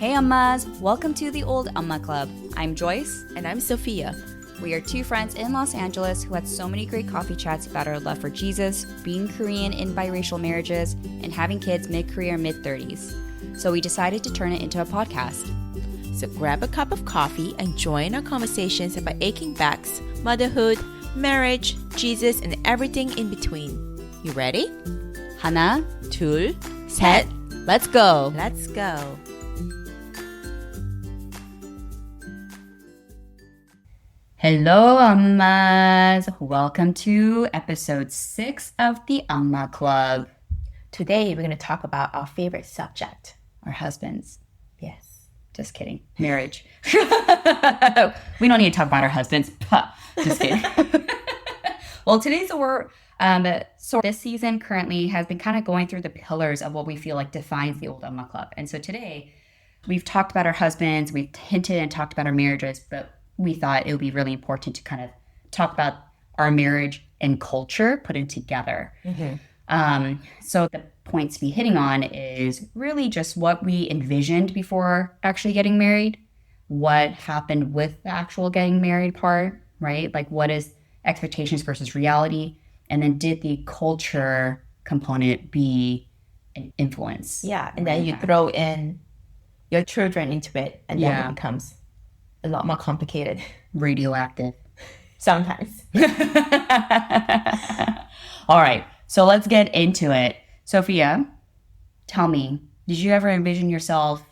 Hey Ummas, welcome to the Old Umma Club. I'm Joyce. And I'm Sophia. We are two friends in Los Angeles who had so many great coffee chats about our love for Jesus, being Korean in biracial marriages, and having kids mid-career, mid-30s. So we decided to turn it into a podcast. So grab a cup of coffee and join our conversations about aching backs, motherhood, marriage, Jesus, and everything in between. You ready? 하나, 둘, 셋, let's go! Let's go. Hello, Ummas! Welcome to episode 6 of the Umma Club. Today, we're going to talk about our favorite subject. Our husbands. Yes. Just kidding. Marriage. We don't need to talk about our husbands. Just kidding. Well, so this season currently has been kind of going through the pillars of what we feel like defines the Old Umma Club. And so today, we've talked about our husbands, we've hinted and talked about our marriages, but we thought it would be really important to kind of talk about our marriage and culture put in together. Mm-hmm. So the points to be hitting on is really just what we envisioned before actually getting married, what happened with the actual getting married part, right? Like what is expectations versus reality? And then did the culture component be an influence? Yeah, and then you throw in your children into it, and then it becomes a lot more complicated. Radioactive. Sometimes. All right, so let's get into it. Sophia, tell me, did you ever envision yourself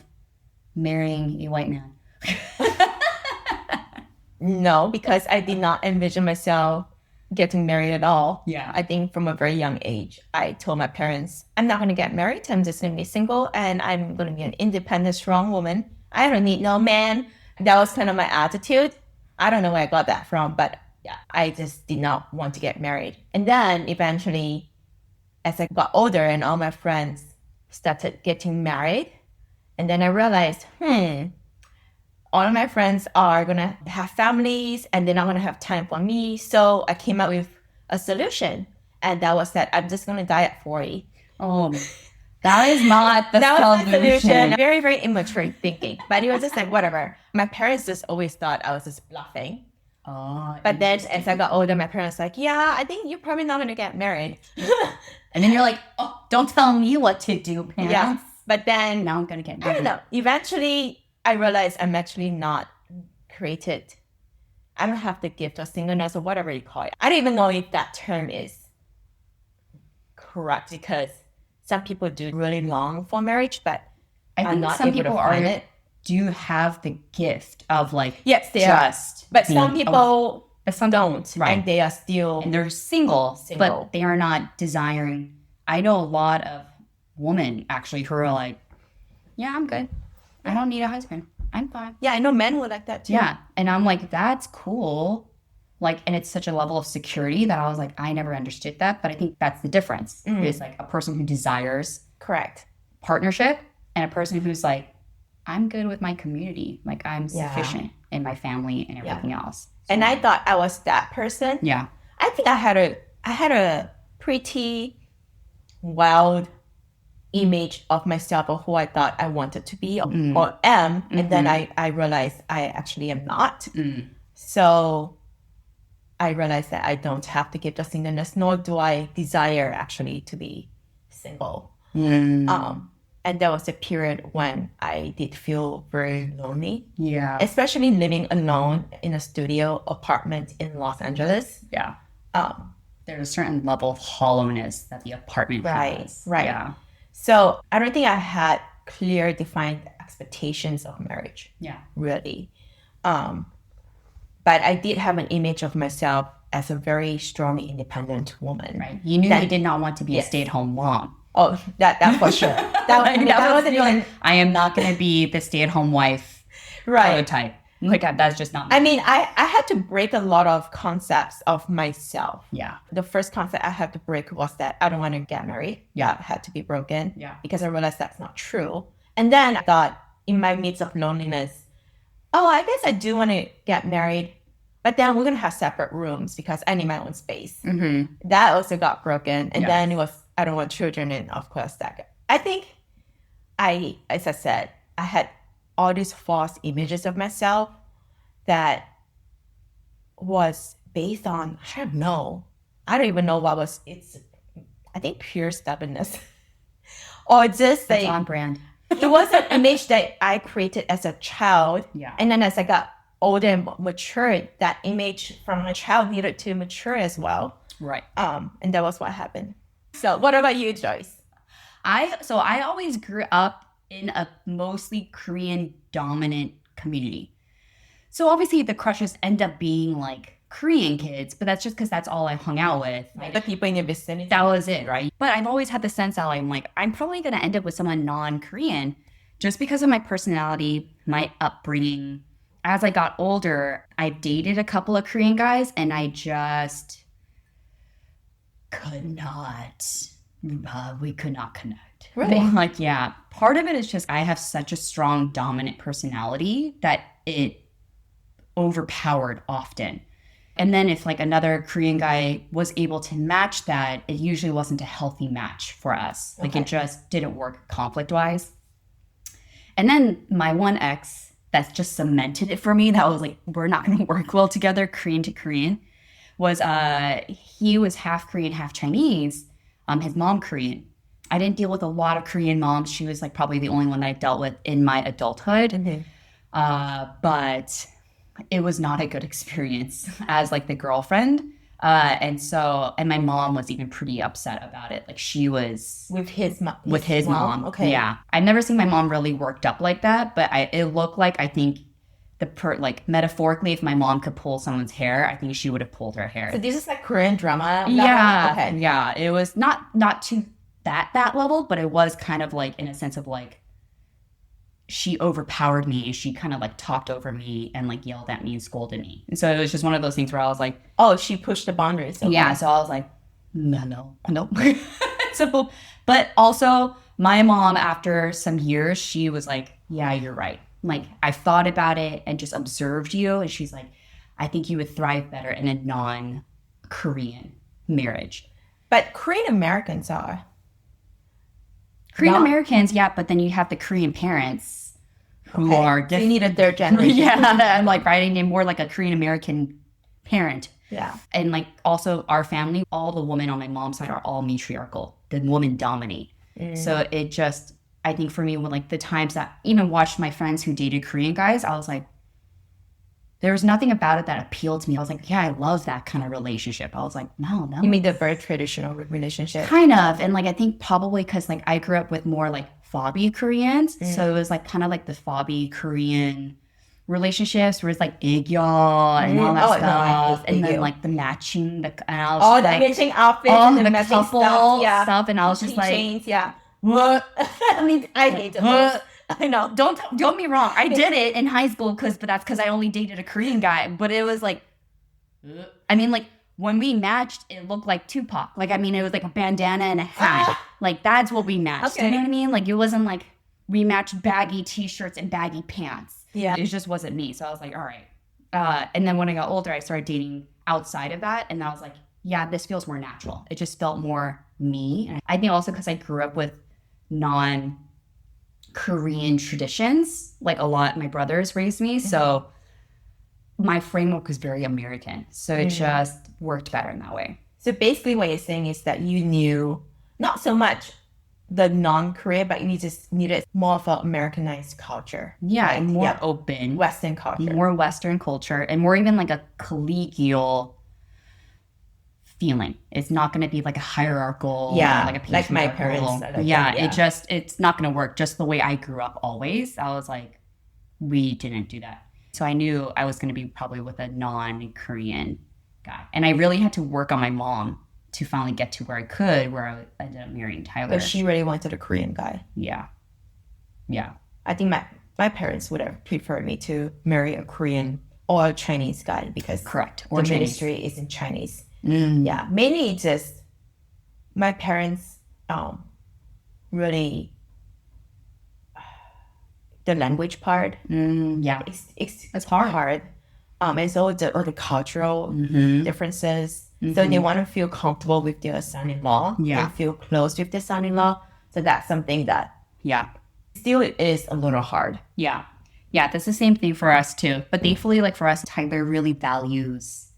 marrying a white man? No, because I did not envision myself getting married at all. Yeah. I think from a very young age, I told my parents, I'm not going to get married. I'm just going to be single and I'm going to be an independent, strong woman. I don't need no man. That was kind of my attitude. I don't know where I got that from, but yeah, I just did not want to get married. And then eventually, as I got older and all my friends started getting married, and then I realized, all of my friends are going to have families and they're not going to have time for me. So I came up with a solution. And that was that I'm just going to die at 40. Oh, that is not the solution. Very, very immature thinking. But it was just like, whatever. My parents just always thought I was just bluffing. Oh, but then as I got older, my parents were like, yeah, I think you're probably not going to get married. And then you're like, oh, don't tell me what to do, parents. Yeah. But then now I'm going to get married. I don't know. Eventually, I realized I'm actually not created. I don't have the gift of singleness or whatever you call it. I don't even know if that term is correct because some people do really long for marriage, but I think not some able people to find it. Do have the gift of like yes, they just are. But some people don't, right? And they are still and they're single, but they are not desiring. I know a lot of women actually who are like, yeah, I'm good. I don't need a husband. I'm fine. Yeah, I know men would like that too. Yeah. And I'm like, that's cool. Like, and it's such a level of security that I was like, I never understood that. But I think that's the difference. Mm-hmm. It's like a person who desires correct partnership and a person who's like, I'm good with my community. Like I'm sufficient in my family and everything else. So, and I thought I was that person. Yeah. I think I had a pretty wild image of myself or who I thought I wanted to be or am. And then I realized I actually am not. So I realized that I don't have to give the singleness, nor do I desire actually to be single. And there was a period when I did feel very lonely. Yeah. Especially living alone in a studio apartment in Los Angeles. Yeah. There's a certain level of hollowness that the apartment has. Right. Yeah. So I don't think I had clear, defined expectations of marriage. Yeah. Really. But I did have an image of myself as a very strong, independent woman. Right. You knew you did not want to be a stay-at-home mom. Oh, that for sure. That wasn't even... I am not going to be the stay-at-home wife prototype. Like, that's just not me. I mean, I had to break a lot of concepts of myself. Yeah. The first concept I had to break was that I don't want to get married. Yeah. That had to be broken. Yeah. Because I realized that's not true. And then I thought, in my midst of loneliness, I guess I do want to get married. But then we're going to have separate rooms because I need my own space. Mm-hmm. That also got broken. And then it was, I don't want children. And of course, I think as I said, I had all these false images of myself that was based on, I don't know. I don't even know what was, I think pure stubbornness. Or just That's like, on brand. it was an image that I created as a child. Yeah. And then as I got older and matured, that image from a child needed to mature as well. Right. And that was what happened. So what about you, Joyce? I always grew up in a mostly Korean dominant community. So obviously the crushes end up being like Korean kids, but that's just because that's all I hung out with. Like the people in your vicinity. That was it, right? But I've always had the sense that I'm like, I'm probably going to end up with someone non-Korean just because of my personality, my upbringing. As I got older, I dated a couple of Korean guys and I just could not, we could not connect. Really? Like, yeah. Part of it is just I have such a strong dominant personality that it overpowered often. And then if like another Korean guy was able to match that, it usually wasn't a healthy match for us. Like it just didn't work conflict-wise. And then my one ex that's just cemented it for me, that was like, we're not going to work well together, Korean to Korean, was he was half Korean, half Chinese. His mom Korean. I didn't deal with a lot of Korean moms. She was like probably the only one I dealt with in my adulthood. Mm-hmm. But it was not a good experience as like the girlfriend. And my mom was even pretty upset about it. Like she was With his mom. Okay. Yeah. I've never seen my mom really worked up like that, but it looked like, I think like metaphorically, if my mom could pull someone's hair, I think she would have pulled her hair. So this is like Korean drama? Yeah. Okay. Yeah. It was not to that level, but it was kind of like in a sense of like, she overpowered me. She kind of like talked over me and like yelled at me and scolded me. And so it was just one of those things where I was like, oh, she pushed the boundaries. Okay. yeah. So I was like, no. So, but also my mom, after some years, she was like, yeah, you're right. Like I've thought about it and just observed you. And she's like, I think you would thrive better in a non-Korean marriage. But Korean Americans are. Korean Americans, yeah, but then you have the Korean parents who are So different. you need a third generation. Yeah, I'm like writing in more like a Korean American parent. Yeah. And like also our family, all the women on my mom's side are all matriarchal. The women dominate. So it just, I think for me, when like the times that even watched my friends who dated Korean guys, I was like, there was nothing about it that appealed to me. I was like, yeah, I love that kind of relationship. I was like, no. You mean the very traditional relationship? Kind of. And like, I think probably because like I grew up with more like Phoebe Koreans. So it was like kind of like the Phoebe Korean relationships where it's like egyo and all that stuff. And then like the matching, the matching outfits all and the matching couple stuff. And I was just like, chains, yeah. what? I mean, I hate it. I know. Don't get me wrong. I did it in high school but that's because I only dated a Korean guy. But it was like, I mean, like when we matched, it looked like Tupac. Like, I mean, it was like a bandana and a hat. Like that's what we matched. Okay. You know what I mean? Like it wasn't like we matched baggy t-shirts and baggy pants. Yeah. It just wasn't me. So I was like, all right. And then when I got older, I started dating outside of that. And I was like, yeah, this feels more natural. It just felt more me. And I think also because I grew up with non-Korean traditions, like a lot, my brothers raised me. So my framework was very American. So it just worked better in that way. So basically what you're saying is that you knew not so much the non-Korean, but you just needed more of an Americanized culture. Yeah, right? and more open. Western culture. More Western culture and more even like a collegial feeling. It's not going to be like a hierarchical, like a like my parents. It's not going to work just the way I grew up always. I was like, we didn't do that. So I knew I was going to be probably with a non-Korean guy. And I really had to work on my mom to finally get to where I could, where I ended up marrying Tyler. But she really wanted a Korean guy. Yeah. I think my parents would have preferred me to marry a Korean or a Chinese guy because correct. Or the ministry is in Chinese. Yeah, mainly just my parents really the language part. It's hard. And so the cultural differences. So they want to feel comfortable with their son-in-law and feel close with their son-in-law. So that's something that still is a little hard. Yeah. Yeah, that's the same thing for us too. But thankfully, like for us, Tyler really values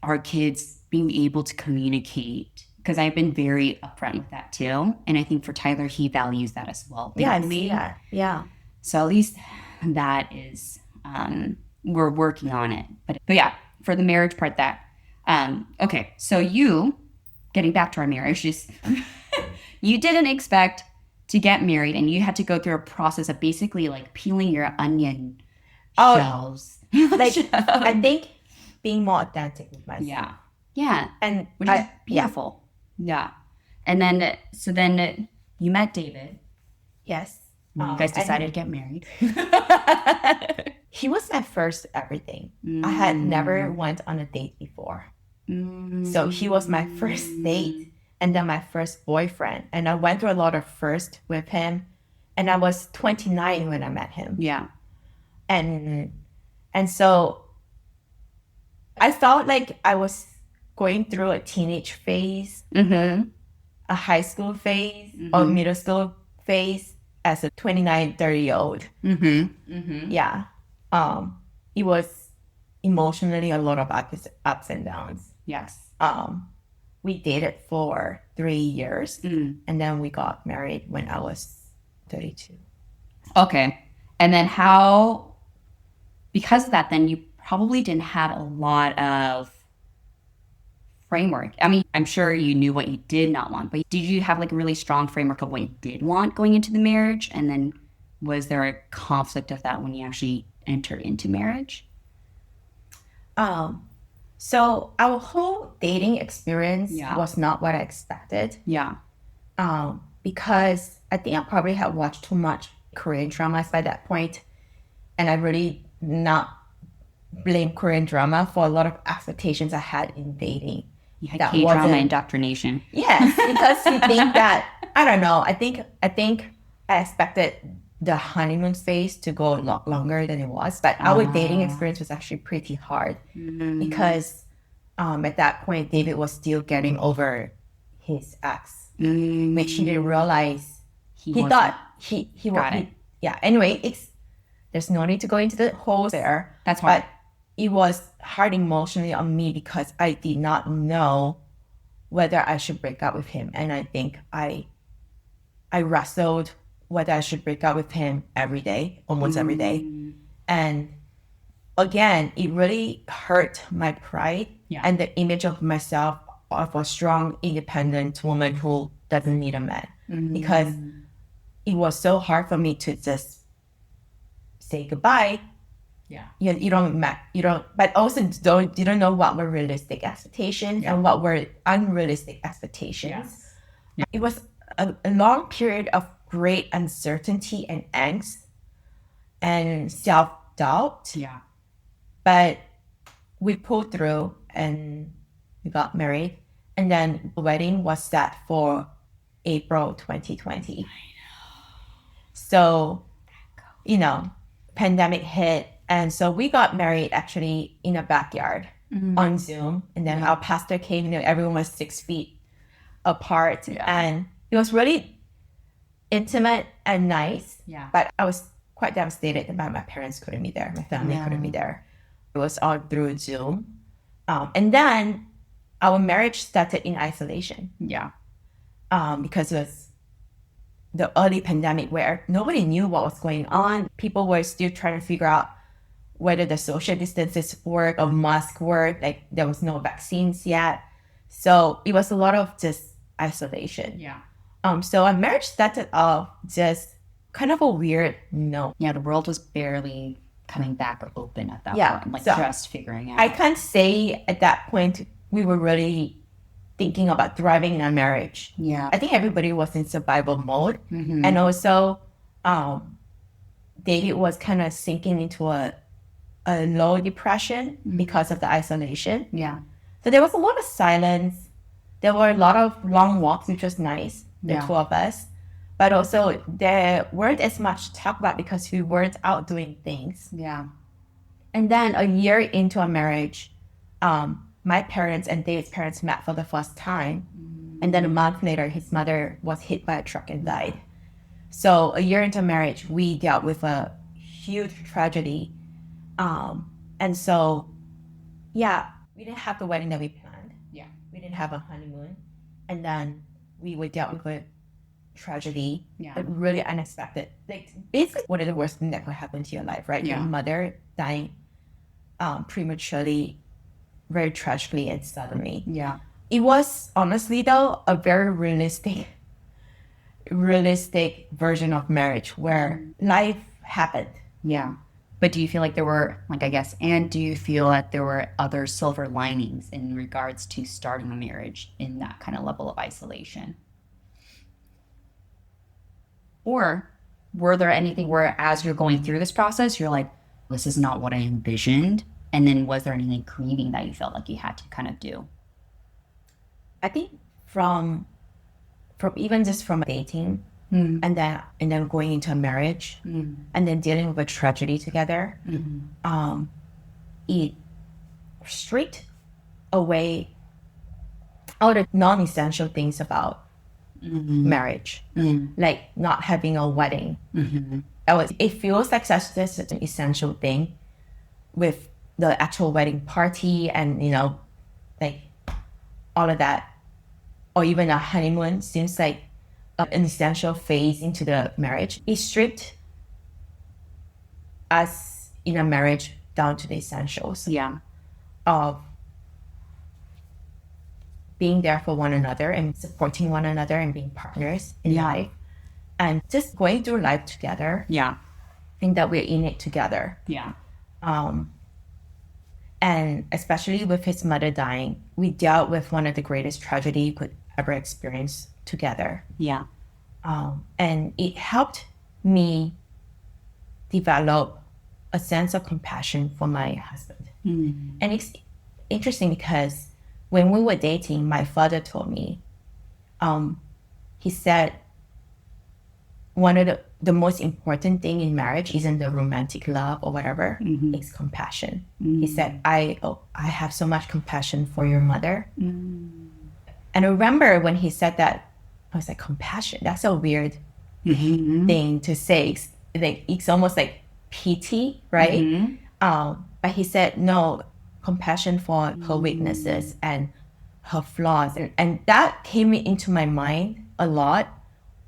our kids being able to communicate because I've been very upfront with that too. And I think for Tyler, he values that as well. Yeah, I thankfully. see that. Yeah. So at least that is, we're working on it. But yeah, for the marriage part, okay. So you, getting back to our marriage, just you didn't expect to get married, and you had to go through a process of basically like peeling your onion shells. Like I think being more authentic with myself. Yeah, yeah, And which is beautiful. Yeah, and then you met David. Yes. You guys decided to get married. He was my first everything. I had never went on a date before. So he was my first date and then my first boyfriend. And I went through a lot of firsts with him. And I was 29 when I met him. Yeah. And so I felt like I was going through a teenage phase, a high school phase, or middle school phase as a 29, 30-year-old. Yeah. It was emotionally a lot of ups and downs. Yes. We dated for 3 years and then we got married when I was 32. Okay. And then because of that, then you probably didn't have a lot of framework. I mean, I'm sure you knew what you did not want, but did you have like a really strong framework of what you did want going into the marriage? And then was there a conflict of that when you actually entered into marriage? So our whole dating experience was not what I expected. Yeah. Because I think I probably had watched too much Korean dramas by that point, and I really not blame Korean drama for a lot of expectations I had in dating. You had K-drama indoctrination. Yes, because you think that, I don't know, I think I expected the honeymoon phase to go a lot longer than it was, but our dating experience was actually pretty hard because at that point David was still getting over his ex, which he didn't realize. He thought he got it. Yeah. Anyway, there's no need to go into the holes there. That's hard. But it was hard emotionally on me because I did not know whether I should break up with him, and I think I wrestled whether I should break up with him every day, almost every day. And again, it really hurt my pride and the image of myself of a strong, independent woman who doesn't need a man. Because it was so hard for me to just say goodbye. Yeah. You don't, but also you don't know what were realistic expectations and what were unrealistic expectations. Yes. Yeah. It was a long period of great uncertainty and angst and self-doubt. Yeah. But we pulled through and we got married. And then the wedding was set for April 2020. I know. So, pandemic hit. And so we got married actually in a backyard on Zoom. And then our pastor came, everyone was 6 feet apart. Yeah. And it was really intimate and nice. Yeah. But I was quite devastated that my parents couldn't be there. My family couldn't be there. It was all through Zoom. And then our marriage started in isolation. Yeah. Because it was the early pandemic where nobody knew what was going on. People were still trying to figure out whether the social distances work or mask work. Like there was no vaccines yet. So it was a lot of just isolation. Yeah. So our marriage started off just kind of a weird note. Yeah, the world was barely coming back or open at that point. So just figuring out. I can't say at that point we were really thinking about thriving in our marriage. Yeah. I think everybody was in survival mode. And also David was kind of sinking into a low depression because of the isolation. Yeah. So there was a lot of silence. There were a lot of long walks, which was nice, the two of us. But also there weren't as much talk about because we weren't out doing things. Yeah. And then a year into our marriage, my parents and David's parents met for the first time. And then a month later, his mother was hit by a truck and died. So a year into marriage, we dealt with a huge tragedy. And so, yeah, we didn't have the wedding that we planned. Yeah. We didn't have a honeymoon. And then we were dealt with tragedy. Yeah. Like really unexpected. Like basically one of the worst things that could happen to your life, right? Yeah. Your mother dying prematurely, very tragically and suddenly. Yeah. It was honestly though a very realistic version of marriage where life happened. Yeah. But do you feel like there were, like, I guess, and do you feel that there were other silver linings in regards to starting a marriage in that kind of level of isolation? Or were there anything where as you're going through this process, you're like, this is not what I envisioned? And then was there anything grieving that you felt like you had to kind of do? I think from even just from dating and then going into a marriage and then dealing with a tragedy together, it stripped away all the non-essential things about marriage, like not having a wedding. It feels like such an essential thing with the actual wedding party and, you know, like all of that, or even a honeymoon seems like an essential phase into the marriage. It stripped us in a marriage down to the essentials of being there for one another and supporting one another and being partners in life and just going through life together. I think that we're in it together. And especially with his mother dying, we dealt with one of the greatest tragedy you could ever experience together. And it helped me develop a sense of compassion for my husband. And it's interesting because when we were dating, my father told me, he said, one of the most important thing in marriage isn't the romantic love or whatever, it's compassion. He said, I have so much compassion for your mother. And I remember when he said that, I was like, compassion, that's a weird thing to say. It's almost like pity, right? But he said, no, compassion for her weaknesses and her flaws. And that came into my mind a lot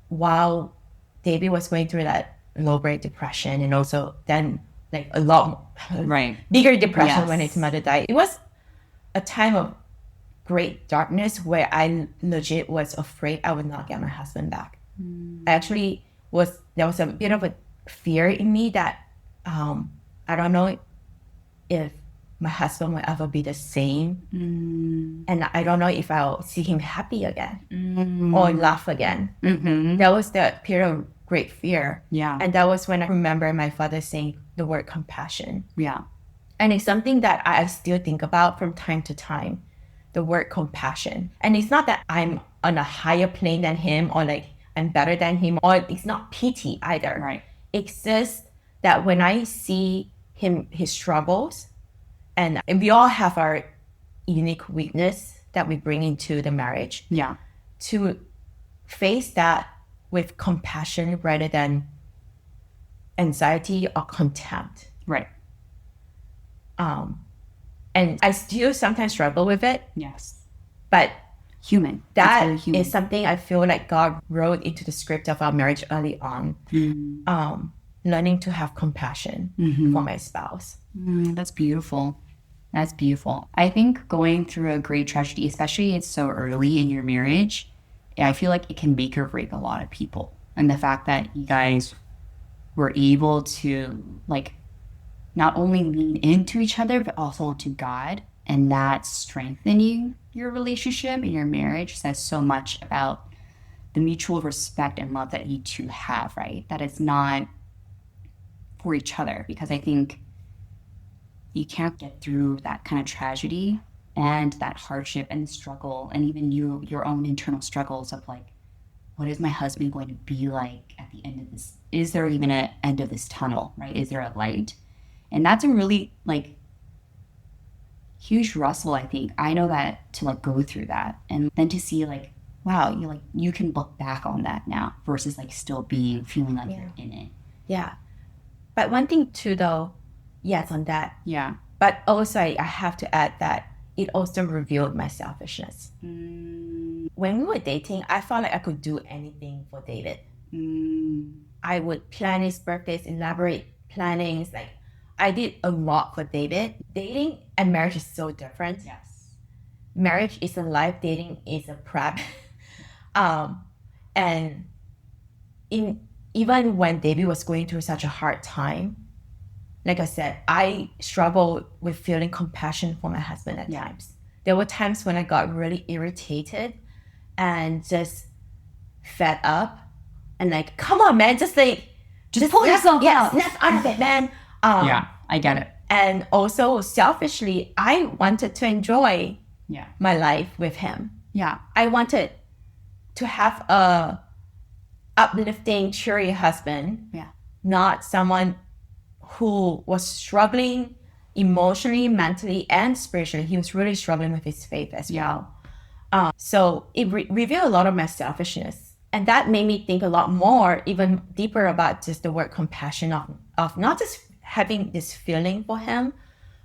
while David was going through that low-grade depression and also then like a lot bigger depression when his mother died. It was a time of great darkness where I legit was afraid I would not get my husband back. I actually there was a bit of a fear in me that I don't know if my husband will ever be the same. And I don't know if I'll see him happy again or laugh again. That was the period of great fear. And that was when I remember my father saying the word compassion. And it's something that I still think about from time to time, the word compassion. And it's not that I'm on a higher plane than him or like I'm better than him, or it's not pity either. It's just that when I see his struggles, and we all have our unique weakness that we bring into the marriage, to face that with compassion rather than anxiety or contempt. And I still sometimes struggle with it. But that is something I feel like God wrote into the script of our marriage early on. Learning to have compassion for my spouse. That's beautiful. That's beautiful. I think going through a great tragedy, especially it's so early in your marriage, I feel like it can make or break a lot of people. And the fact that you guys were able to like not only lean into each other, but also into God, and that strengthening your relationship and your marriage says so much about the mutual respect and love that you two have, right? That it's not for each other, because I think you can't get through that kind of tragedy and that hardship and struggle, and even your own internal struggles of like, what is my husband going to be like at the end of this? Is there even an end of this tunnel, right? Is there a light? And that's a really like huge wrestle, I think. I know that to like go through that and then to see like, wow, you can look back on that now versus like still feeling like you're in it. But one thing too, though, yes, on that. Yeah. But also, I have to add that it also revealed my selfishness. Mm. When we were dating, I felt like I could do anything for David. I would plan his birthdays, elaborate plannings. Like, I did a lot for David. Dating and marriage is so different. Yes. Marriage is a life, dating is a prep. And even when David was going through such a hard time, like I said, I struggled with feeling compassion for my husband at times. There were times when I got really irritated and just fed up and like, come on, man, just pull yourself out. Snap out of it, man. Yeah, I get it. And also selfishly, I wanted to enjoy Yeah. my life with him. Yeah. I wanted to have a uplifting, cheery husband. Yeah. Not someone who was struggling emotionally, mentally, and spiritually. He was really struggling with his faith as well. So it revealed a lot of my selfishness. And that made me think a lot more, even deeper about just the word compassion of not just having this feeling for him,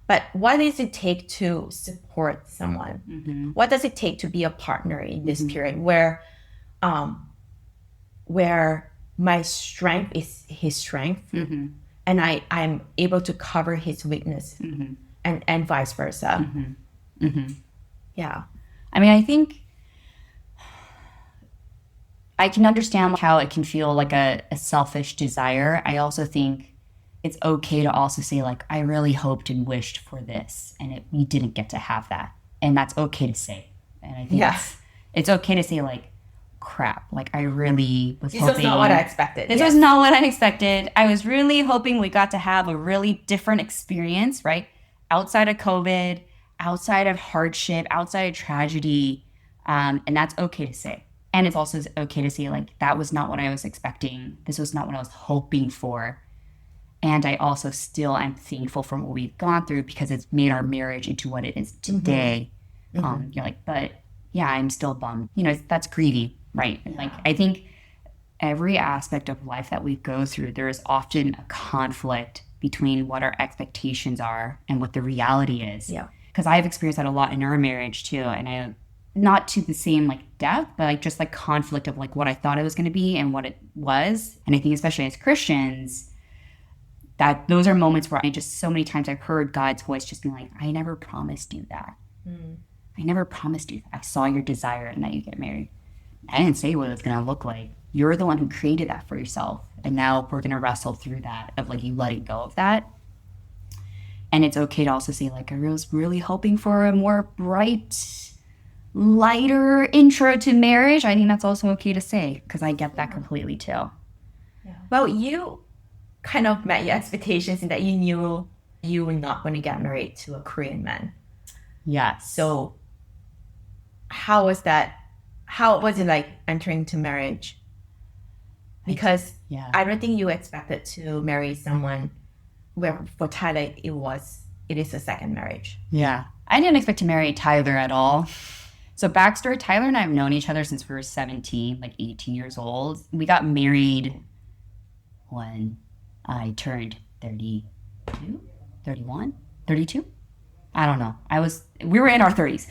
but what does it take to support someone? Mm-hmm. What does it take to be a partner in this period where my strength is his strength, and I'm able to cover his weakness, and vice versa. Yeah. I mean, I think I can understand how it can feel like a selfish desire. I also think it's okay to also say, like, I really hoped and wished for this, and we didn't get to have that. And that's okay to say. And I think it's okay to say, like, crap, like, I really was hoping. This was not what I expected. This was not what I expected. I was really hoping we got to have a really different experience, right? Outside of COVID, outside of hardship, outside of tragedy. And that's okay to say. And it's also okay to say, like, that was not what I was expecting. This was not what I was hoping for. And I also still am thankful for what we've gone through because it's made our marriage into what it is today. You're like, but yeah, I'm still bummed. You know, that's greedy, right? Yeah. Like, I think every aspect of life that we go through, there is often a conflict between what our expectations are and what the reality is. Yeah. Because I've experienced that a lot in our marriage too. And I, not to the same like depth, but like just like conflict of like what I thought it was going to be and what it was. And I think especially as Christians, that those are moments where I just so many times I've heard God's voice just being like, I never promised you that. I never promised you that. I saw your desire and that you get married. I didn't say what it was going to look like. You're the one who created that for yourself. And now we're going to wrestle through that of like you letting go of that. And it's okay to also say like, I was really hoping for a more bright, lighter intro to marriage. I think that's also okay to say because I get that completely too. Yeah. Well, you kind of met your expectations in that you knew you were not going to get married to a Korean man. Yes. So how was that? How was it like entering into marriage? Because I don't think you expected to marry someone where for Tyler it is a second marriage. Yeah. I didn't expect to marry Tyler at all. So backstory, Tyler and I have known each other since we were 17, like 18 years old. We got married when I turned 32, 31, 32. I don't know. We were in our 30s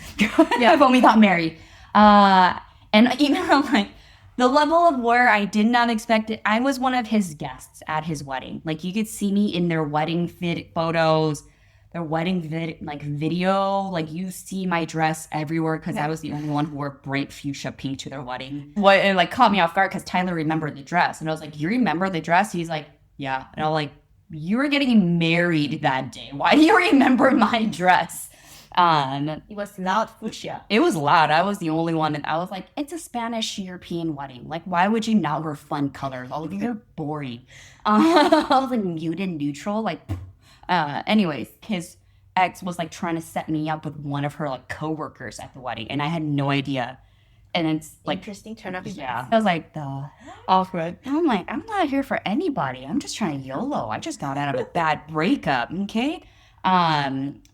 when we got married. And even like the level of where I did not expect it, I was one of his guests at his wedding. Like you could see me in their wedding photos, their wedding video. Like you see my dress everywhere because I was the only one who wore bright fuchsia pink to their wedding. It like caught me off guard because Tyler remembered the dress. And I was like, you remember the dress? He's like, yeah. And I'm like, you were getting married that day. Why do you remember my dress? It was loud fuchsia. It was loud. I was the only one. And I was like, it's a Spanish European wedding. Like, why would you not wear fun colors? All of you are boring. I was like muted neutral. Like, anyways, his ex was like trying to set me up with one of her like coworkers at the wedding. And I had no idea. And it's like interesting turn of events. Yeah. I was like, awkward. I'm like, I'm not here for anybody. I'm just trying to YOLO. I just got out of a bad breakup. Okay.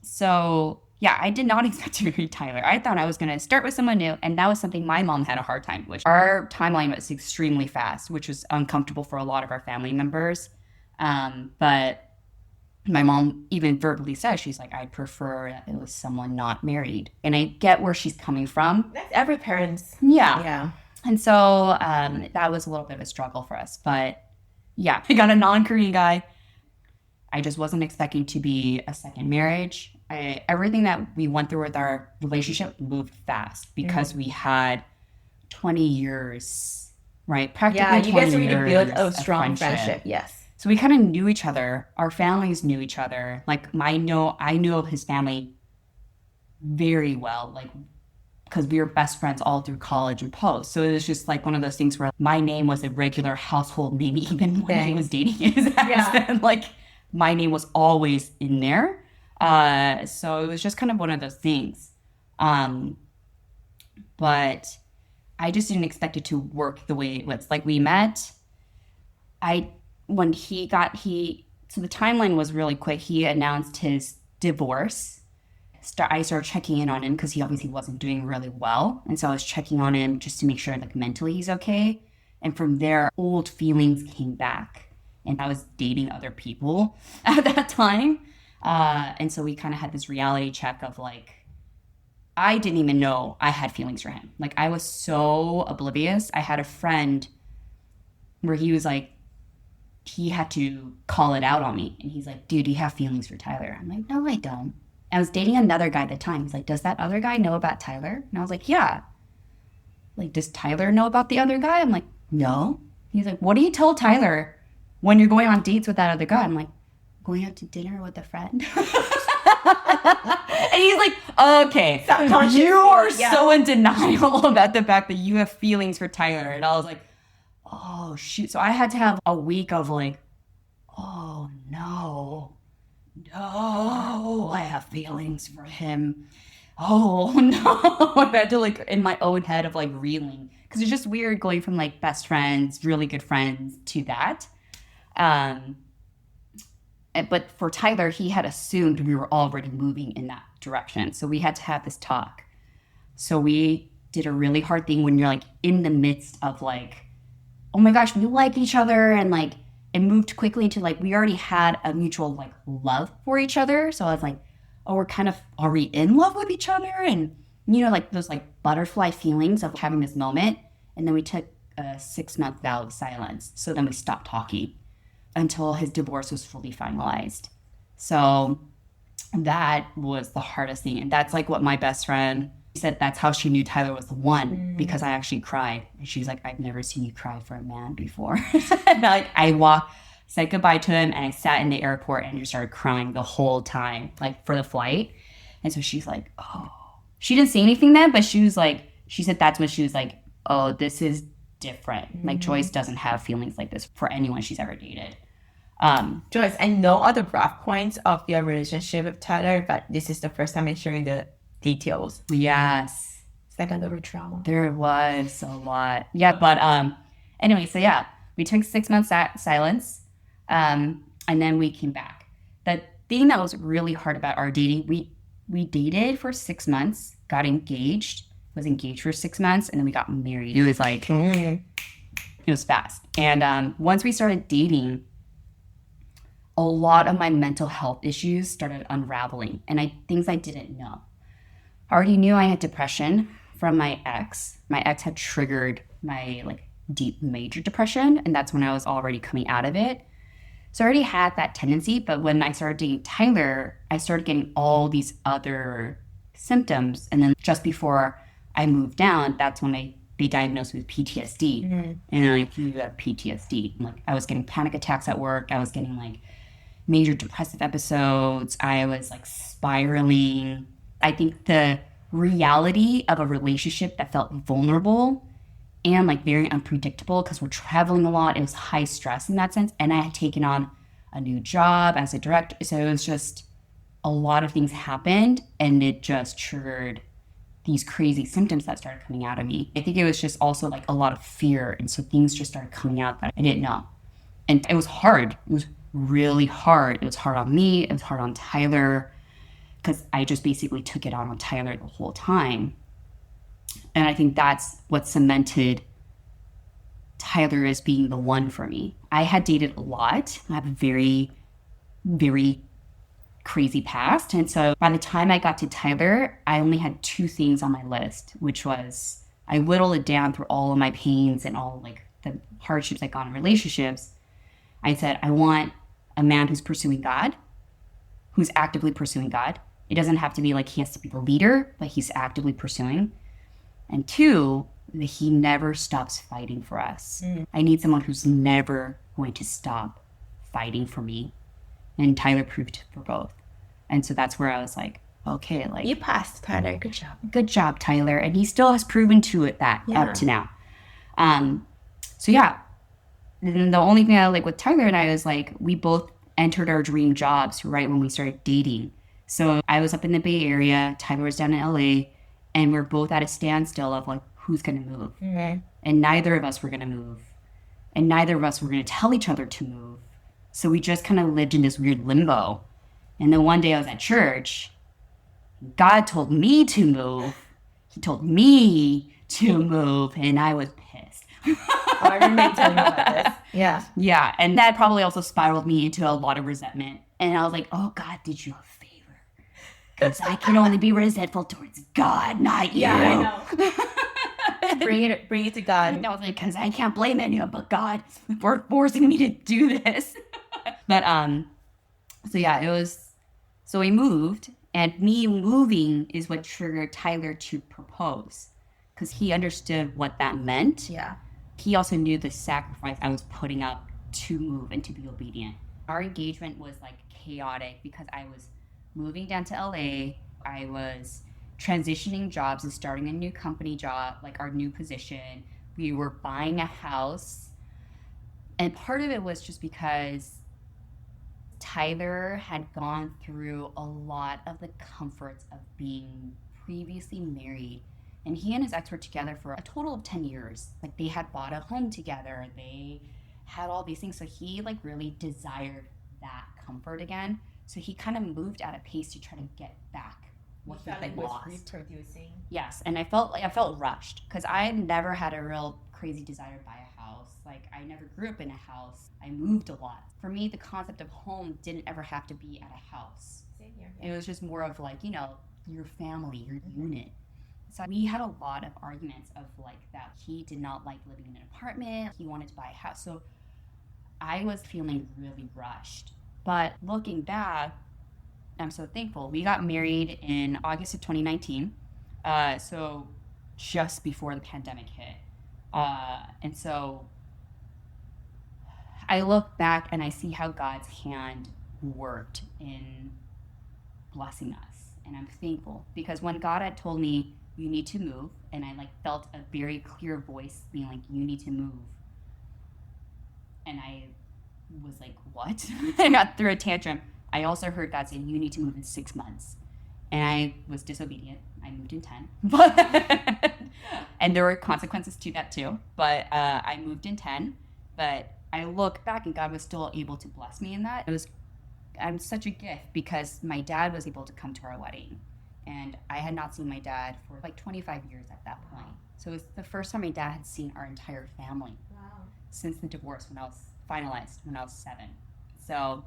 So yeah, I did not expect to marry Tyler. I thought I was going to start with someone new. And that was something my mom had a hard time with. Our timeline was extremely fast, which was uncomfortable for a lot of our family members. But my mom even verbally said, she's like, I'd prefer that it was someone not married. And I get where she's coming from. That's every parent's. Yeah. Yeah. And so that was a little bit of a struggle for us. But yeah, I got a non-Korean guy. I just wasn't expecting to be a second marriage. Everything that we went through with our relationship moved fast because we had 20 years, right? Practically you guys 20 really years built a of strong friendship. Yes. So we kind of knew each other. Our families knew each other. Like I knew of his family very well, like because we were best friends all through college and post. So it was just like one of those things where my name was a regular household name, even when he was dating his ex. Like my name was always in there. So it was just kind of one of those things. But I just didn't expect it to work the way it was. Like we met, so the timeline was really quick. He announced his divorce. I started checking in on him because he obviously wasn't doing really well. And so I was checking on him just to make sure like mentally he's okay. And from there, old feelings came back. And I was dating other people at that time. And so we kind of had this reality check of like, I didn't even know I had feelings for him. Like I was so oblivious. I had a friend where he was like, he had to call it out on me. And he's like, dude, do you have feelings for Tyler? I'm like, no, I don't. I was dating another guy at the time. He's like, does that other guy know about Tyler? And I was like, yeah. Like, does Tyler know about the other guy? I'm like, no. He's like, what do you tell Tyler when you're going on dates with that other guy? I'm like, going out to dinner with a friend. And he's like, okay, you are so in denial about the fact that you have feelings for Tyler. And I was like, oh, shoot. So I had to have a week of like, oh, no, I have feelings for him. Oh, no. I had to like, in my own head of like reeling. Because it's just weird going from like best friends, really good friends to that. But for Tyler, he had assumed we were already moving in that direction. So we had to have this talk. So we did a really hard thing when you're like in the midst of like, oh my gosh, we like each other. And like it moved quickly into like, we already had a mutual like love for each other. So I was like, oh, are we in love with each other? And you know, like those like butterfly feelings of having this moment. And then we took a 6-month vow of silence. So then we stopped talking until his divorce was fully finalized. So that was the hardest thing. And that's like what my best friend said, that's how she knew Tyler was the one, because I actually cried. And she's like, I've never seen you cry for a man before. And like I said goodbye to him, and I sat in the airport and just started crying the whole time, like for the flight. And so she's like, oh, she didn't say anything then, but she said that's when she was like, oh, this is different. Like Joyce doesn't have feelings like this for anyone she's ever dated. Joyce, I know all the rough points of your relationship with Tyler, but this is the first time I'm sharing the details. Yes. It's like a little trauma. There was a lot. Yeah, but anyway, so yeah, we took 6 months silence, and then we came back. The thing that was really hard about our dating, we dated for 6 months, got engaged, was engaged for 6 months, and then we got married. It was like, it was fast. And once we started dating, a lot of my mental health issues started unraveling, and things I didn't know. I already knew I had depression from my ex. My ex had triggered my like deep major depression, and that's when I was already coming out of it. So I already had that tendency, but when I started dating Tyler, I started getting all these other symptoms. And then just before I moved down, that's when they diagnosed me with PTSD. And I'm like, you have PTSD. Like I was getting panic attacks at work. I was getting like major depressive episodes. I was like spiraling. I think the reality of a relationship that felt vulnerable and like very unpredictable, because we're traveling a lot, it was high stress in that sense. And I had taken on a new job as a director. So it was just a lot of things happened, and it just triggered these crazy symptoms that started coming out of me. I think it was just also like a lot of fear. And so things just started coming out that I didn't know. And it was hard. It was really hard. It was hard on me. It was hard on Tyler, because I just basically took it on Tyler the whole time. And I think that's what cemented Tyler as being the one for me. I had dated a lot. I have a very, very crazy past. And so by the time I got to Tyler, I only had two things on my list, which was I whittled it down through all of my pains and all like the hardships I got in relationships. I said, I want a man who's pursuing God, who's actively pursuing God. It doesn't have to be like he has to be the leader, but he's actively pursuing. And two, that he never stops fighting for us. I need someone who's never going to stop fighting for me. And Tyler proved for both. And so that's where I was like, okay, like You passed, Tyler. Good job. good job, Tyler. And he still has proven to it that up to now. So yeah. And the only thing I like with Tyler and I was like, we both entered our dream jobs right when we started dating. So I was up in the Bay Area, Tyler was down in LA, and we're both at a standstill of like, who's going to move? And neither of us were going to move. And neither of us were going to tell each other to move. So we just kind of lived in this weird limbo. And then one day I was at church. God told me to move. He told me to move. And I was pissed. I remember telling you about this. Yeah. Yeah. And that probably also spiraled me into a lot of resentment. And I was like, oh, God did you a favor. Because I can only be resentful towards God, not you. Yeah, I know. Bring it to God. And I was like, because I can't blame anyone but God for forcing me to do this. But so yeah, it was. So we moved, and me moving is what triggered Tyler to propose, because he understood what that meant. Yeah. He also knew the sacrifice I was putting up to move and to be obedient. Our engagement was like chaotic because I was moving down to LA. I was transitioning jobs and starting a new company job, like our new position. We were buying a house. And part of it was just because Tyler had gone through a lot of the comforts of being previously married. And he and his ex were together for a total of 10 years. Like they had bought a home together. They had all these things. So he like really desired that comfort again. So he kind of moved at a pace to try to get back what he had lost. Reproducing. Yes, and I felt rushed because I had never had a real crazy desire to buy a house. Like I never grew up in a house. I moved a lot. For me, the concept of home didn't ever have to be at a house. Same here. It was just more of like, you know, your family, your unit. So we had a lot of arguments of like that he did not like living in an apartment. He wanted to buy a house. So I was feeling really rushed. But looking back, I'm so thankful. We got married in August of 2019. So just before the pandemic hit. And so I look back and I see how God's hand worked in blessing us. And I'm thankful because when God had told me, you need to move, and I like felt a very clear voice being like, you need to move. And I was like, what? I got through a tantrum. I also heard God say, you need to move in 6 months. And I was disobedient. I moved in 10. But and there were consequences to that too. But I moved in 10. But I look back and God was still able to bless me in that. I'm such a gift because my dad was able to come to our wedding. And I had not seen my dad for like 25 years at that point. So it was the first time my dad had seen our entire family. Wow. Since the divorce when I was finalized when I was 7. So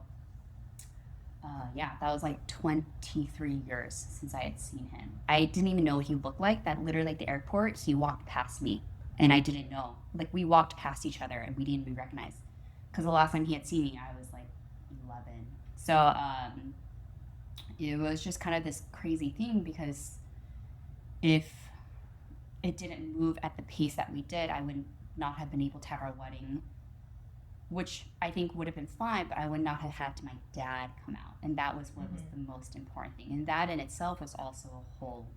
yeah, that was like 23 years since I had seen him. I didn't even know what he looked like. That literally at the airport, he walked past me and I didn't know. Like we walked past each other and we didn't even recognize. Because the last time he had seen me, I was like 11. So it was just kind of this crazy thing because if it didn't move at the pace that we did, I would not have been able to have our wedding, which I think would have been fine, but I would not have had my dad come out. And that was what was the most important thing. And that in itself was also a whole,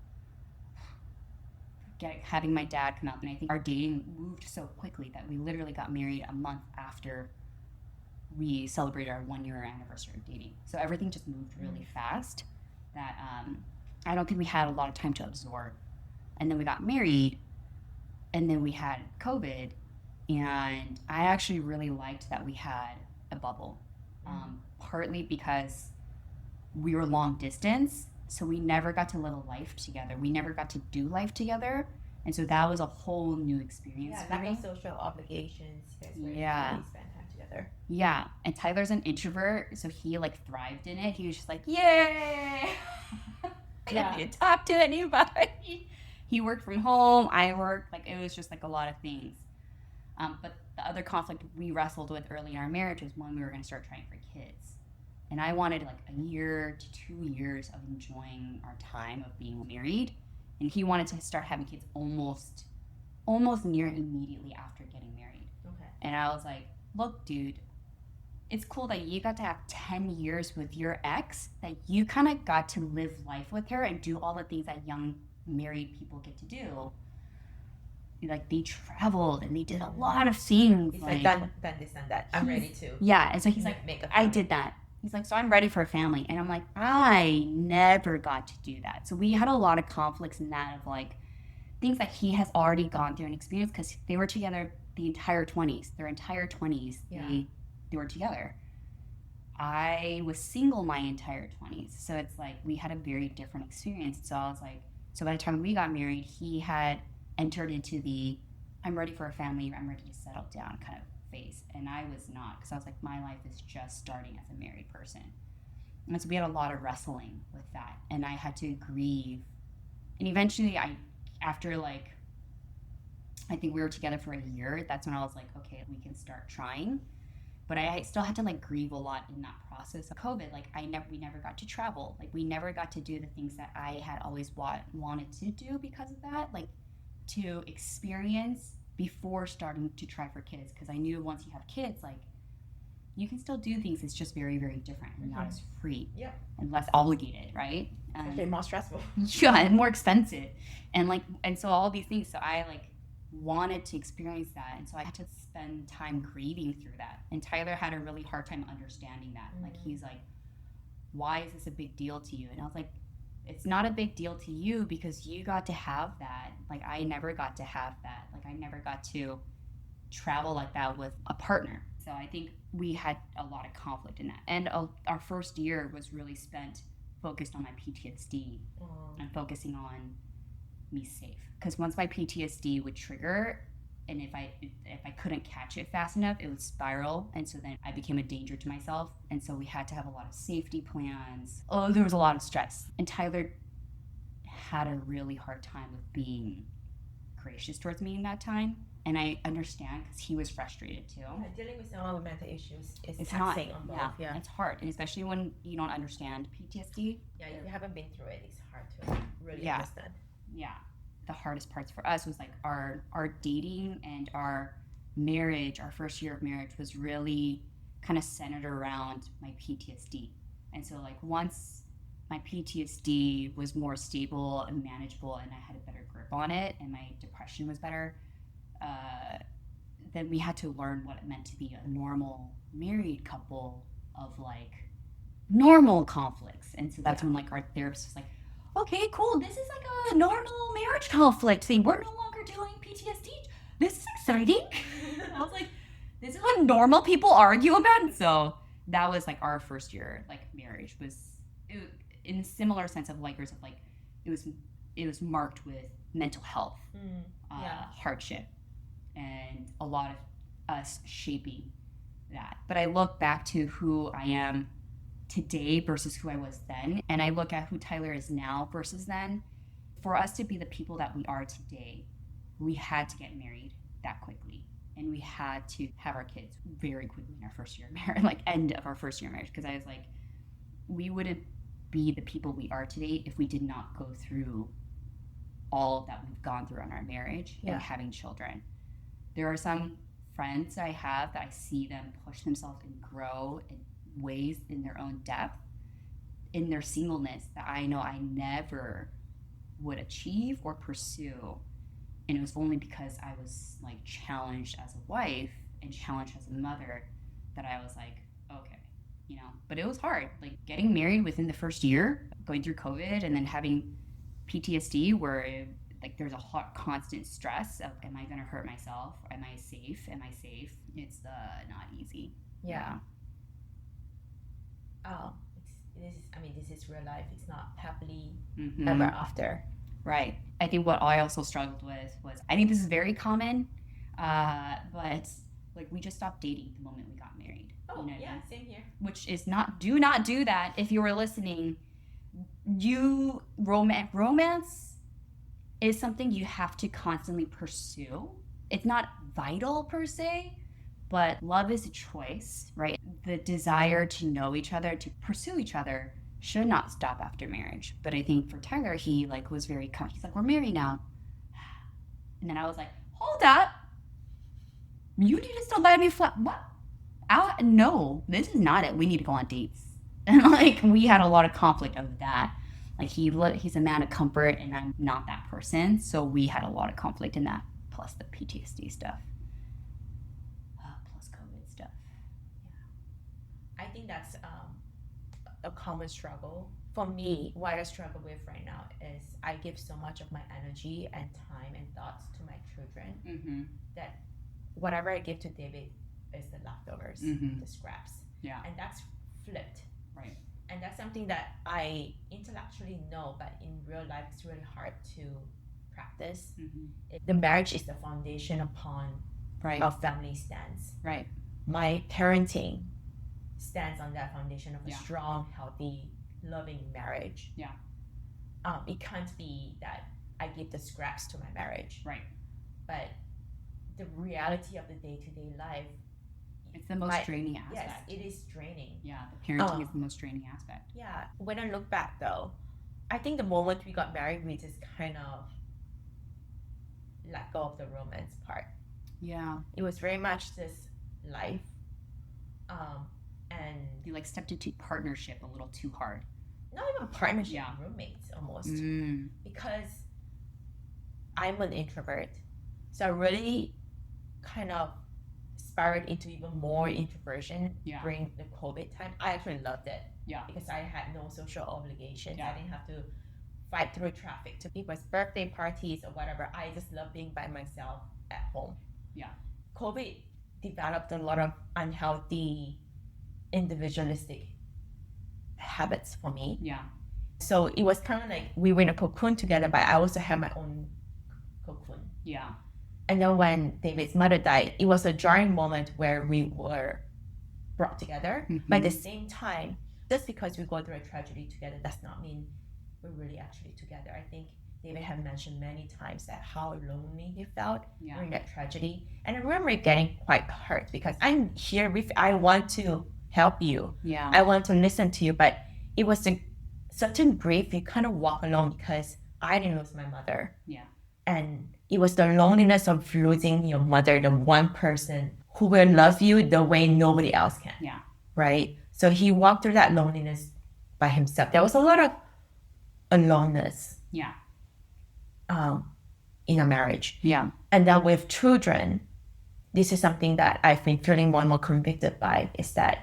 having my dad come out. And I think our dating moved so quickly that we literally got married a month after we celebrated our 1-year anniversary of dating. So everything just moved really fast that I don't think we had a lot of time to absorb. And then we got married, and then we had COVID. And I actually really liked that we had a bubble, partly because we were long distance, so we never got to live a life together. We never got to do life together. And so that was a whole new experience Yeah, for lack me. of social obligations. That's where Yeah. we spend time together. Yeah. And Tyler's an introvert, so he like thrived in it. He was just like, yay! I Yeah. didn't need to talk to anybody. He worked from home. I worked. Like, it was just like a lot of things. But the other conflict we wrestled with early in our marriage was when we were going to start trying for kids. And I wanted like a year to 2 years of enjoying our time of being married. And he wanted to start having kids almost near immediately after getting married. Okay. And I was like, look, dude, it's cool that you got to have 10 years with your ex, that you kind of got to live life with her and do all the things that young married people get to do. Like, they traveled and they did a lot of things. He's like, done this, done that. I'm ready to. Yeah. And so he's like, make a I family. did that. He's like, so I'm ready for a family. And I'm like, I never got to do that. So we had a lot of conflicts in that of like things that he has already gone through and experienced, because they were together the entire 20s. Their entire 20s, Yeah. they were together. I was single my entire 20s. So it's like we had a very different experience. So I was like, so by the time we got married, he had entered into the I'm ready for a family, I'm ready to settle down kind of phase. And I was not, because I was like, my life is just starting as a married person. And so we had a lot of wrestling with that. And I had to grieve. And eventually after like, I think we were together for a year, that's when I was like, okay, we can start trying. But I still had to like grieve a lot in that process of COVID. Like we never got to travel. Like we never got to do the things that I had always wanted to do because of that. Like to experience before starting to try for kids. Because I knew once you have kids, like you can still do things. It's just very, very different and not as free. Yep. And less obligated, right? Actually, more stressful. Yeah, and more expensive. And so all these things. So I like wanted to experience that, and so I had to spend time grieving through that. And Tyler had a really hard time understanding that. Like he's like, why is this a big deal to you? And I was like, it's not a big deal to you because you got to have that. Like I never got to have that. Like I never got to travel like that with a partner. So I think we had a lot of conflict in that. And our first year was really spent focused on my PTSD and focusing on me safe. Because once my PTSD would trigger, and if I couldn't catch it fast enough, it would spiral. And so then I became a danger to myself. And so we had to have a lot of safety plans. Oh, there was a lot of stress. And Tyler had a really hard time with being gracious towards me in that time. And I understand because he was frustrated too. Yeah, dealing with someone with mental issues is It's taxing not, on both. Yeah. it's hard. And especially when you don't understand PTSD. Yeah, if you haven't been through it, it's hard to really Yeah. understand. Yeah. The hardest parts for us was like our dating and our marriage. Our first year of marriage was really kind of centered around my PTSD. And so like once my PTSD was more stable and manageable and I had a better grip on it and my depression was better, then we had to learn what it meant to be a normal married couple of like normal conflicts. And so that's when like our therapist was like, okay, cool, this is like a normal marriage conflict thing. We're no longer doing PTSD. This is exciting. I was like, this is what normal people argue about. And so that was like our first year, like marriage was in a similar sense of likers of like, it was marked with mental health, hardship, and a lot of us shaping that. But I look back to who I am today versus who I was then, and I look at who Tyler is now versus then. For us to be the people that we are today, we had to get married that quickly, and we had to have our kids very quickly in our first year of marriage, like end of our first year of marriage, because I was like, we wouldn't be the people we are today if we did not go through all that we've gone through in our marriage and having children. There are some friends I have that I see them push themselves and grow in ways in their own depth in their singleness that I know I never would achieve or pursue. And it was only because I was like challenged as a wife and challenged as a mother that I was like, okay, you know. But it was hard, like getting married within the first year, going through COVID, and then having PTSD where like there's a hot constant stress of, am I gonna hurt myself? Am I safe? It's not easy. Yeah. Oh, this is real life. It's not happily ever after. Right. I think what I also struggled with was, I think this is very common, but like we just stopped dating the moment we got married. Oh, You know what I yeah, mean? same here. Which is do not do that. If you were listening, romance is something you have to constantly pursue. It's not vital per se, but love is a choice, right? The desire to know each other, to pursue each other, should not stop after marriage. But I think for Tyler, he like was very he's like, we're married now. And then I was like, hold up. You need to still let me what? No, this is not it. We need to go on dates. And like we had a lot of conflict over that. Like he's a man of comfort and I'm not that person. So we had a lot of conflict in that, plus the PTSD stuff. Plus COVID stuff. I think that's a common struggle. For me, what I struggle with right now is I give so much of my energy and time and thoughts to my children that whatever I give to David is the leftovers, the scraps. Yeah. And that's flipped. Right. And that's something that I intellectually know, but in real life, it's really hard to practice. The marriage is the foundation upon our family stands. Right. My parenting stands on that foundation of a Yeah. strong, healthy, loving marriage. Yeah. It can't be that I give the scraps to my marriage. Right. But the reality of the day-to-day life, It's the most draining aspect. yes, it is draining. Yeah, the parenting is the most draining aspect. Yeah, when I look back though, I think the moment we got married, we just kind of let go of the romance part. Yeah. It was very much this life, and You like stepped into partnership a little too hard. not even partnership, Yeah. roommates almost. Because I'm an introvert, so I really kind of spiraled into even more introversion Yeah. during the COVID time. I actually loved it. Yeah. Because I had no social obligations. Yeah. I didn't have to fight through traffic to people's birthday parties or whatever. I just love being by myself at home. Yeah. COVID developed a lot of unhealthy, individualistic habits for me. Yeah. So it was kind of like we were in a cocoon together, but I also had my own cocoon. Yeah. And then when David's mother died, it was a jarring moment where we were brought together. But at the same time, just because we go through a tragedy together does not mean we're really actually together. I think David had mentioned many times that how lonely he felt during that tragedy. And I remember getting quite hurt because I'm here with, I want to help you. Yeah. I want to listen to you. But it was a certain grief you kind of walk alone because I didn't lose my mother. Yeah. And it was the loneliness of losing your mother, the one person who will love you the way nobody else can. Yeah. Right? So he walked through that loneliness by himself. There was a lot of aloneness Yeah. in a marriage. Yeah. And then with children, this is something that I've been feeling more and more convicted by, is that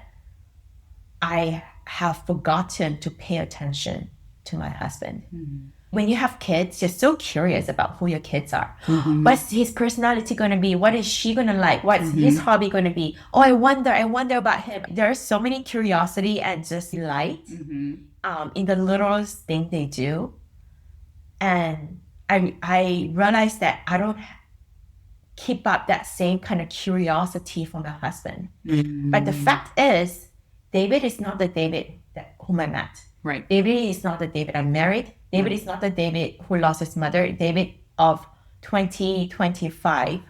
I have forgotten to pay attention to my husband. When you have kids, you're so curious about who your kids are. What's his personality going to be? What is she going to like? What's his hobby going to be? Oh, I wonder about him. There's so many curiosity and just delight in the littlest thing they do. And I realized that I don't keep up that same kind of curiosity for my husband. But the fact is, David is not the David whom I met. Right. David is not the David I married. David is not the David who lost his mother. David of 2025,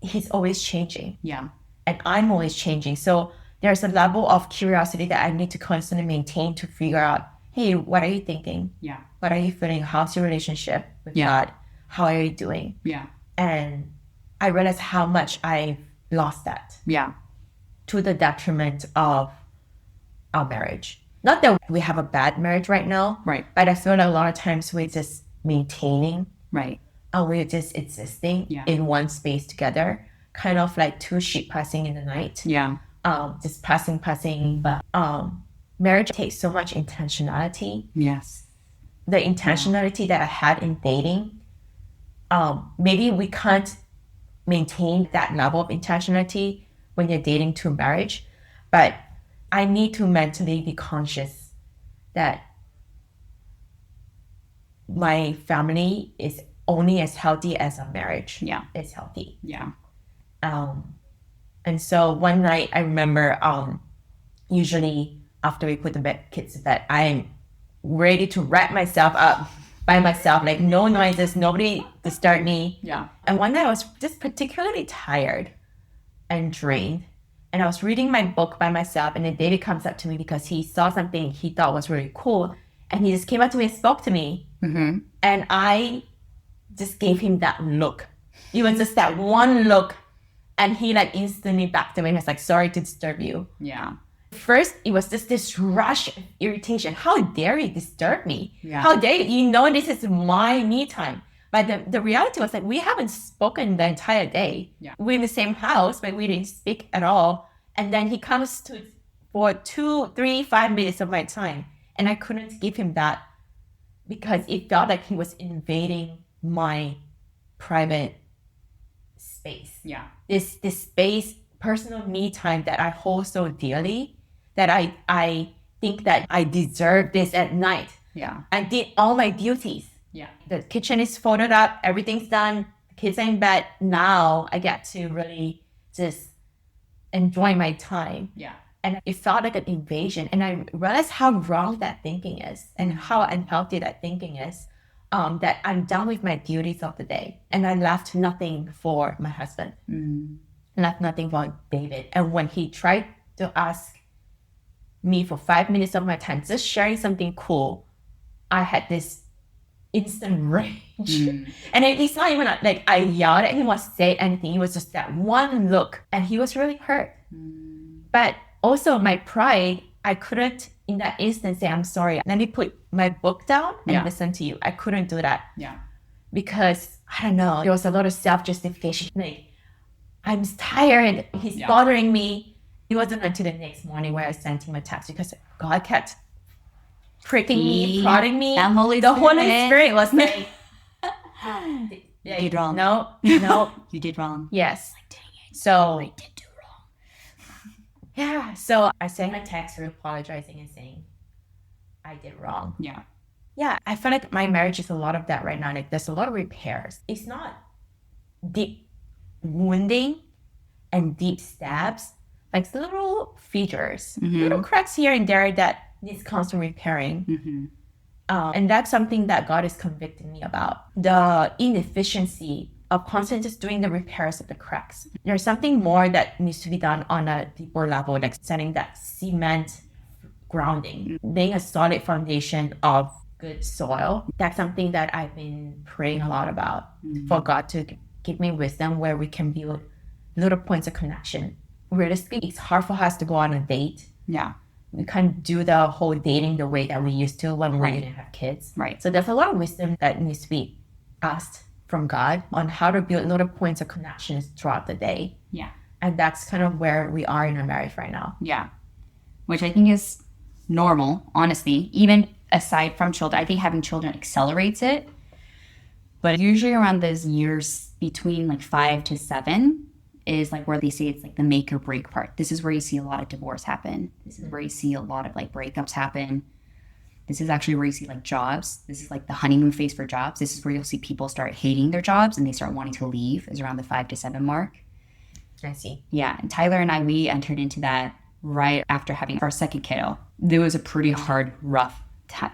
he's always changing. Yeah. And I'm always changing. So there's a level of curiosity that I need to constantly maintain to figure out, hey, what are you thinking? Yeah. What are you feeling? How's your relationship with God? How are you doing? Yeah. And I realized how much I lost that Yeah. to the detriment of our marriage. Not that we have a bad marriage right now, Right. but I feel like a lot of times we're just maintaining Right. and we're just existing in one space together, kind of like two sheep passing in the night. Yeah. Just passing. But marriage takes so much intentionality. Yes. The intentionality that I had in dating, maybe we can't maintain that level of intentionality when you're dating to marriage, but I need to mentally be conscious that my family is only as healthy as our marriage Yeah. is healthy. Yeah. And so one night I remember, usually after we put the kids to bed, I'm ready to wrap myself up by myself, like no noises, nobody disturb me. Yeah. And one night I was just particularly tired and drained. And I was reading my book by myself, and then David comes up to me because he saw something he thought was really cool. And he just came up to me and spoke to me. Mm-hmm. And I just gave him that look. It was just that one look. And he like instantly backed away and was like, sorry to disturb you. Yeah. First, it was just this rush of irritation. How dare you disturb me? Yeah. How dare you? You know this is my me time. But the reality was that we haven't spoken the entire day. Yeah. We're in the same house, but we didn't speak at all. And then he comes for 2, 3, 5 minutes of my time. And I couldn't give him that because it felt like he was invading my private space. Yeah. This space, personal me time that I hold so dearly, that I think that I deserve this at night. Yeah. I did all my duties. Yeah. The kitchen is folded up, everything's done, the kids are in bed. Now I get to really just enjoy my time. Yeah. And it felt like an invasion. And I realized how wrong that thinking is and how unhealthy that thinking is. That I'm done with my duties of the day. And I left nothing for my husband. Left nothing for David. And when he tried to ask me for 5 minutes of my time, just sharing something cool, I had this instant rage. And it's not even like I yelled at him or said anything. It was just that one look. And he was really hurt. But also my pride, I couldn't in that instant say, I'm sorry. Let me put my book down and listen to you. I couldn't do that. Yeah. Because, I don't know, there was a lot of self-justification. Like, I'm tired. He's bothering me. It wasn't until the next morning where I sent him a text because God kept pricking me, prodding me. The Holy Spirit was like, you did wrong. No. You did wrong. Yes. Like, dang it. So, I did do wrong. yeah. So I sent a text apologizing and saying, I did wrong. Yeah. Yeah. I feel like my marriage is a lot of that right now. Like there's a lot of repairs. It's not deep wounding and deep stabs. Like little features, little cracks here and there that needs constant repairing. And that's something that God is convicting me about. The inefficiency of constantly just doing the repairs of the cracks. There's something more that needs to be done on a deeper level, like setting that cement grounding, laying a solid foundation of good soil. That's something that I've been praying a lot about for God to give me wisdom where we can build little points of connection. Realistically, it's hard for us to go on a date. Yeah. We can't do the whole dating the way that we used to when we didn't have kids. Right. So there's a lot of wisdom that needs to be asked from God on how to build little points of connections throughout the day. Yeah. And that's kind of where we are in our marriage right now. Yeah. Which I think is normal, honestly. Even aside from children, I think having children accelerates it. But usually around those years between like 5 to 7 is like where they say it's like the make or break part. This is where you see a lot of divorce happen. This is where you see a lot of like breakups happen. This is actually where you see like jobs. This is like the honeymoon phase for jobs. This is where you'll see people start hating their jobs and they start wanting to leave, is around the 5 to 7 mark. I see. Yeah. And Tyler and I, we entered into that right after having our second kiddo. There was a pretty hard, rough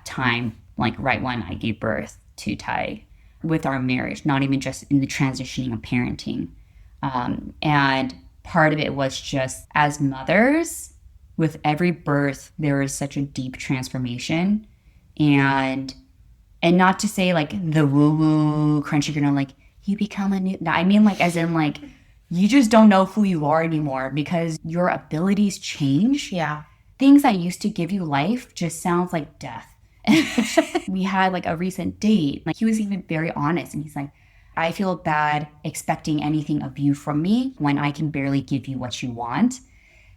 time, like right when I gave birth to Ty with our marriage, not even just in the transitioning of parenting. And part of it was just as mothers, with every birth, there is such a deep transformation. And not to say like the woo-woo crunchy, like you become a new, no, I mean like as in like, you just don't know who you are anymore because your abilities change. Yeah. Things that used to give you life just sounds like death. We had like a recent date. Like he was even very honest and he's like, I feel bad expecting anything of you from me when I can barely give you what you want.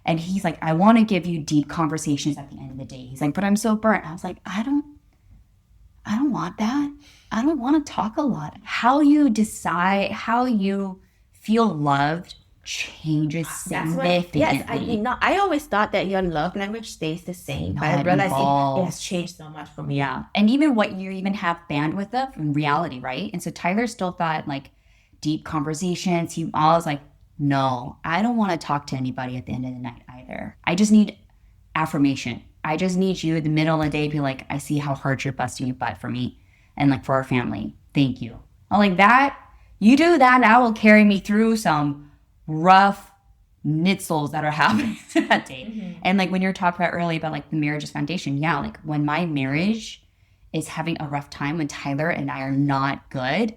And he's like, I want to give you deep conversations at the end of the day. He's like, but I'm so burnt. I was like, I don't want that. I don't want to talk a lot. How you decide, how you feel loved changes That's significantly. yes, I did not. I always thought that your love language stays the same, but I it realized it evolves. has changed so much for me. Yeah. And even what you even have bandwidth of in reality, right? And so Tyler still thought like deep conversations. He always like, no, I don't want to talk to anybody at the end of the night either. I just need affirmation. I just need you in the middle of the day to be like, I see how hard you're busting your butt for me and like for our family. Thank you. I'm like, that, you do that, and that will carry me through some rough nitzels that are happening that day. And like when you're talking about earlier about like the marriage's foundation, yeah, like when my marriage is having a rough time, when Tyler and I are not good,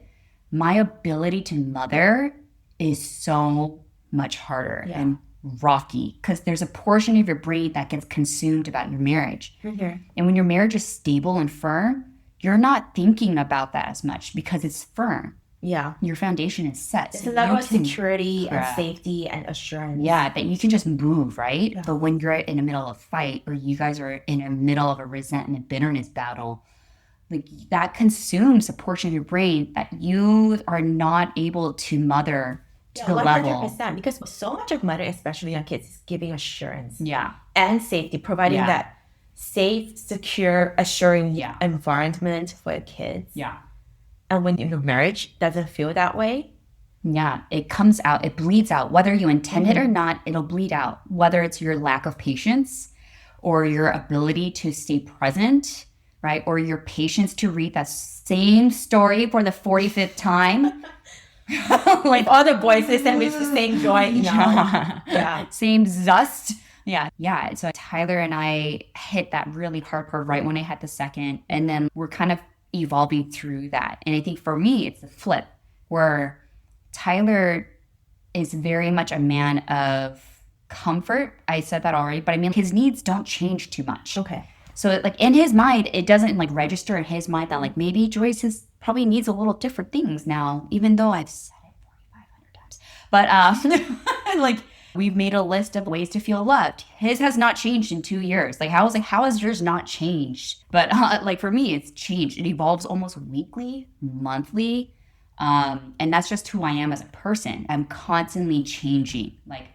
my ability to mother is so much harder and rocky because there's a portion of your brain that gets consumed about your marriage. And when your marriage is stable and firm, you're not thinking about that as much because it's firm. Yeah. Your foundation is set. It's a level of security and safety and assurance. Yeah, that you can just move, right? Yeah. But when you're in the middle of a fight or you guys are in the middle of a resentment, bitterness battle, like that consumes a portion of your brain that you are not able to mother to the 100%, level. 100%. Because so much of mother, especially on kids, is giving assurance. Yeah. And safety, providing that safe, secure, assuring environment for the kids. Yeah. And when your marriage doesn't feel that way, it comes out, it bleeds out. Whether you intend it or not, it'll bleed out. Whether it's your lack of patience or your ability to stay present, right? Or your patience to read that same story for the 45th time. Like all the voices and with the same joy, same zest. Yeah. So Tyler and I hit that really hard part right when I had the second. And then we're kind of evolving through that. And I think for me, it's a flip where Tyler is very much a man of comfort. I said that already, but I mean, his needs don't change too much. Okay. So like in his mind, it doesn't like register in his mind that like maybe Joyce probably needs a little different things now, even though I've said it 4,500 times. But like we've made a list of ways to feel loved. His has not changed in 2 years. Like how has yours not changed? But like for me, it's changed. It evolves almost weekly, monthly. And that's just who I am as a person. I'm constantly changing, like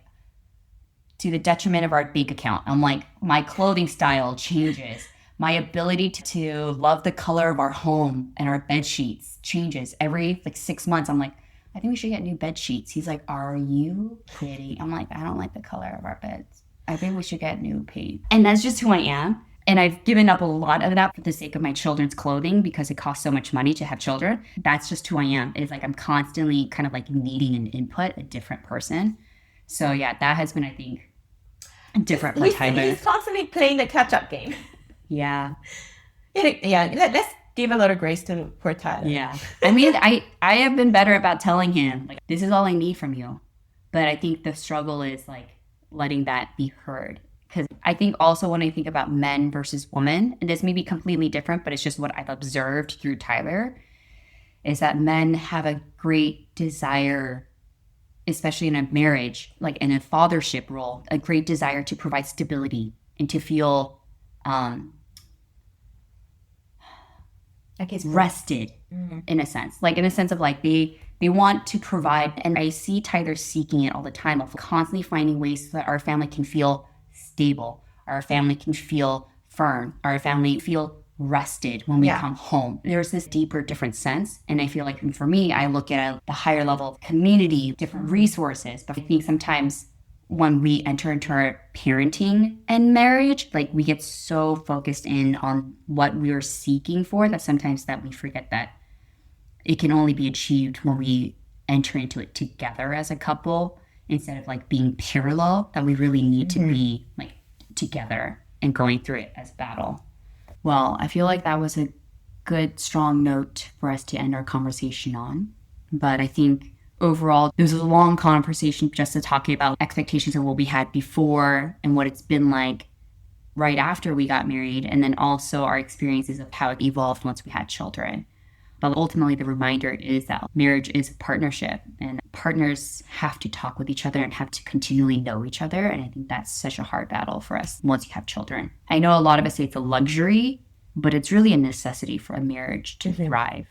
to the detriment of our bank account. I'm like, my clothing style changes. My ability to love the color of our home and our bed sheets changes every like 6 months. I'm like, I think we should get new bed sheets. He's like, are you kidding? I'm like, I don't like the color of our beds. I think we should get new paint. And that's just who I am. And I've given up a lot of that for the sake of my children's clothing because it costs so much money to have children. That's just who I am. It's like I'm constantly kind of like needing an input, a different person. So yeah, that has been, I think, different for Tyler. He's constantly playing the catch-up game. Yeah. Let's give a little grace to poor Tyler. Yeah. I mean, I have been better about telling him, like, this is all I need from you. But I think the struggle is, like, letting that be heard. Because I think also when I think about men versus women, and this may be completely different, but it's just what I've observed through Tyler, is that men have a great desire, especially in a marriage, like in a fathership role, a great desire to provide stability and to feel I guess rested in a sense, like in a sense of like they want to provide. And I see Tyler seeking it all the time of constantly finding ways so that our family can feel stable, our family can feel firm, our family feel rested when we come home. There's this deeper, different sense. And I feel like for me, I look at the higher level of community, different resources. But I think sometimes when we enter into our parenting and marriage, like we get so focused in on what we are seeking for that sometimes that we forget that it can only be achieved when we enter into it together as a couple instead of like being parallel, that we really need to be like together and going through it as battle. Well, I feel like that was a good, strong note for us to end our conversation on. But I think overall, it was a long conversation just to talk about expectations of what we had before and what it's been like right after we got married, and then also our experiences of how it evolved once we had children. But ultimately, the reminder is that marriage is a partnership, and partners have to talk with each other and have to continually know each other. And I think that's such a hard battle for us once you have children. I know a lot of us say it's a luxury, but it's really a necessity for a marriage to thrive.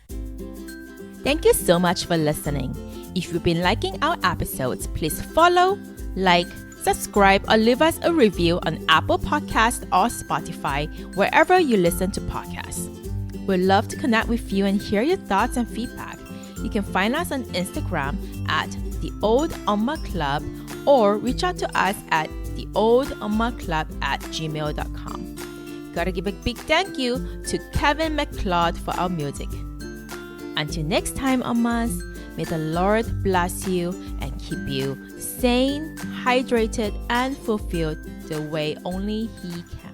Thank you so much for listening. If you've been liking our episodes, please follow, like, subscribe, or leave us a review on Apple Podcasts or Spotify, wherever you listen to podcasts. We'd love to connect with you and hear your thoughts and feedback. You can find us on Instagram at The Old Umma Club or reach out to us at theoldummaclub@gmail.com. Gotta give a big thank you to Kevin MacLeod for our music. Until next time, Ummas, may the Lord bless you and keep you sane, hydrated, and fulfilled the way only He can.